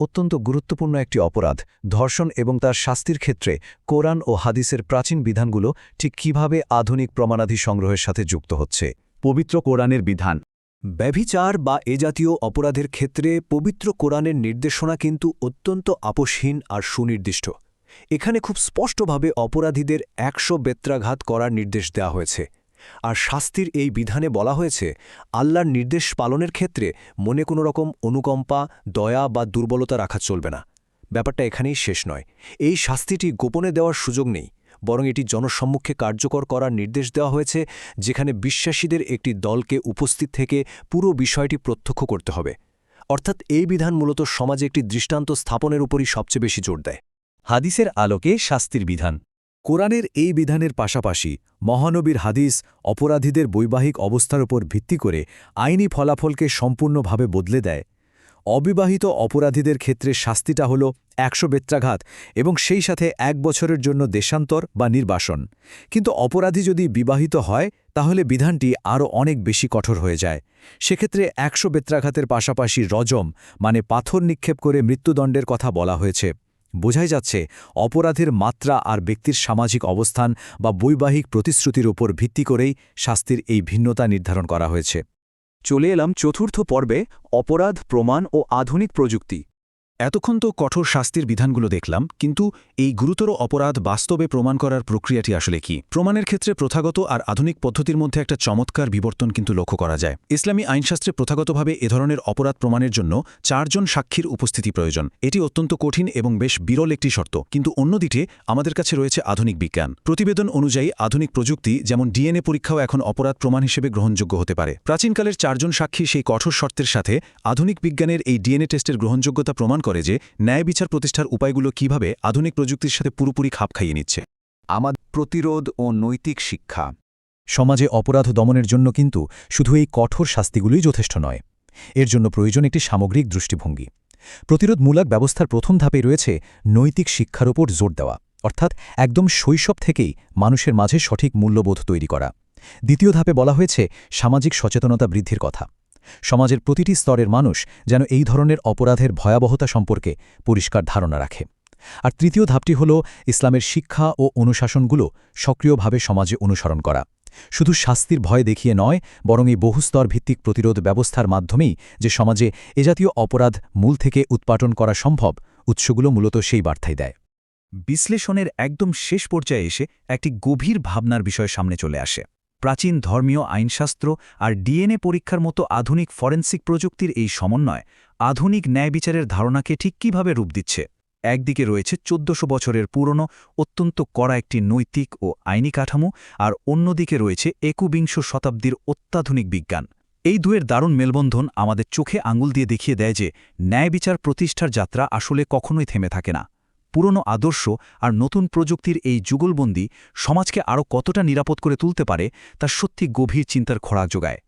অত্যন্ত গুরুত্বপূর্ণ একটি অপরাধ ধর্ষণ এবং তার শাস্তির ক্ষেত্রে কোরআন ও হাদিসের প্রাচীন বিধানগুলো ঠিক কিভাবে আধুনিক প্রমাণাদি সংগ্রহের সাথে যুক্ত হচ্ছে। পবিত্র কোরআনের বিধান। ব্যভিচার বা এ জাতীয় অপরাধের ক্ষেত্রে পবিত্র কোরআনের নির্দেশনা কিন্তু অত্যন্ত আপোষহীন আর সুনির্দিষ্ট। এখানে খুব স্পষ্টভাবে অপরাধীদের ১০০ বেত্রাঘাত করার নির্দেশ দেওয়া হয়েছে। আর শাস্তির এই বিধানে বলা হয়েছে আল্লাহর নির্দেশ পালনের ক্ষেত্রে মনে কোনো রকম অনুকম্পা, দয়া বা দুর্বলতা রাখা চলবে না। ব্যাপারটা এখানেই শেষ নয়। এই শাস্তিটি গোপনে দেওয়ার সুযোগ নেই, বরং এটি জনসম্মুখে কার্যকর করার নির্দেশ দেওয়া হয়েছে, যেখানে বিশ্বাসীদের একটি দলকে উপস্থিত থেকে পুরো বিষয়টি প্রত্যক্ষ করতে হবে। অর্থাৎ এই বিধান মূলত সমাজে একটি দৃষ্টান্ত স্থাপনের উপরই সবচেয়ে বেশি জোর দেয়। হাদিসের আলোকে শাস্তির বিধান। কোরআনের এই বিধানের পাশাপাশি মহানবীর হাদিস অপরাধীদের বৈবাহিক অবস্থার উপর ভিত্তি করে আইনি ফলাফলকে সম্পূর্ণভাবে বদলে দেয়। অবিবাহিত অপরাধীদের ক্ষেত্রে শাস্তিটা হল ১০০ বেত্রাঘাত এবং সেই সাথে ১ বছরের জন্য দেশান্তর বা নির্বাসন। কিন্তু অপরাধী যদি বিবাহিত হয় তাহলে বিধানটি আরও অনেক বেশি কঠোর হয়ে যায়। সেক্ষেত্রে ১০০ বেত্রাঘাতের পাশাপাশি রজম মানে পাথর নিক্ষেপ করে মৃত্যুদণ্ডের কথা বলা হয়েছে। বোঝাই যাচ্ছে অপরাধের মাত্রা আর ব্যক্তির সামাজিক অবস্থান বা বৈবাহিক প্রতিশ্রুতির উপর ভিত্তি করেই শাস্তির এই ভিন্নতা নির্ধারণ করা হয়েছে। চলে এলাম চতুর্থ পর্বে, অপরাধ, প্রমাণ ও আধুনিক প্রযুক্তি। এতক্ষণ তো কঠোর শাস্তির বিধানগুলো দেখলাম, কিন্তু এই গুরুতর অপরাধ বাস্তবে প্রমাণ করার প্রক্রিয়াটি আসলে কি? প্রমাণের ক্ষেত্রে প্রথাগত আর আধুনিক পদ্ধতির মধ্যে একটা চমৎকার বিবর্তন কিন্তু লক্ষ্য করা যায়। ইসলামী আইনশাস্ত্রে প্রথাগতভাবে এ ধরনের অপরাধ প্রমাণের জন্য ৪ জন সাক্ষীর উপস্থিতি প্রয়োজন। এটি অত্যন্ত কঠিন এবং বেশ বিরল একটি শর্ত। কিন্তু অন্যদিকে আমাদের কাছে রয়েছে আধুনিক বিজ্ঞান। প্রতিবেদন অনুযায়ী আধুনিক প্রযুক্তি যেমন ডিএনএ পরীক্ষাও এখন অপরাধ প্রমাণ হিসেবে গ্রহণযোগ্য হতে পারে। প্রাচীনকালের ৪ জন সাক্ষী সেই কঠোর শর্তের সাথে আধুনিক বিজ্ঞানের এই ডিএনএ টেস্টের গ্রহণযোগ্যতা প্রমাণ করে যে ন্যায় বিচার প্রতিষ্ঠার উপায়গুলো কিভাবে আধুনিক প্রযুক্তির সাথে পুরোপুরি খাপ খাইয়ে নিচ্ছে। আমাদের প্রতিরোধ ও নৈতিক শিক্ষা। সমাজে অপরাধ দমনের জন্য কিন্তু শুধু এই কঠোর শাস্তিগুলোই যথেষ্ট নয়। এর জন্য প্রয়োজন একটি সামগ্রিক দৃষ্টিভঙ্গি। প্রতিরোধমূলক ব্যবস্থার প্রথম ধাপে রয়েছে নৈতিক শিক্ষার ওপর জোর দেওয়া, অর্থাৎ একদম শৈশব থেকেই মানুষের মাঝে সঠিক মূল্যবোধ তৈরি করা। দ্বিতীয় ধাপে বলা হয়েছে সামাজিক সচেতনতা বৃদ্ধির কথা। সমাজের প্রতিটি স্তরের মানুষ যেন এই ধরনের অপরাধের ভয়াবহতা সম্পর্কে পরিষ্কার ধারণা রাখে। আর তৃতীয় ধাপটি হল ইসলামের শিক্ষা ও অনুশাসনগুলো সক্রিয়ভাবে সমাজে অনুসরণ করা। শুধু শাস্তির ভয় দেখিয়ে নয়, বরং এই বহুস্তর ভিত্তিক প্রতিরোধ ব্যবস্থার মাধ্যমেই যে সমাজে এ জাতীয় অপরাধ মূল থেকে উৎপাটন করা সম্ভব, উৎসগুলো মূলত সেই বার্তাই দেয়। বিশ্লেষণের একদম শেষ পর্যায়ে এসে একটি গভীর ভাবনার বিষয় সামনে চলে আসে। প্রাচীন ধর্মীয় আইনশাস্ত্র আর ডিএনএ পরীক্ষার মতো আধুনিক ফরেন্সিক প্রযুক্তির এই সমন্বয় আধুনিক ন্যায় বিচারের ধারণাকে ঠিক কীভাবে রূপ দিচ্ছে। একদিকে রয়েছে ১৪০০ বছরের পুরনো অত্যন্ত কড়া একটি নৈতিক ও আইনি কাঠামো, আর অন্যদিকে রয়েছে ২১বিংশ শতাব্দীর অত্যাধুনিক বিজ্ঞান। এই দুয়ের দারুণ মেলবন্ধন আমাদের চোখে আঙুল দিয়ে দেখিয়ে দেয় যে ন্যায় বিচার প্রতিষ্ঠার যাত্রা আসলে কখনোই থেমে থাকে না। পুরনো আদর্শ আর নতুন প্রযুক্তির এই যুগলবন্দি সমাজকে আরও কতটা নিরাপদ করে তুলতে পারে তা সত্যি গভীর চিন্তার খোরাক যোগায়।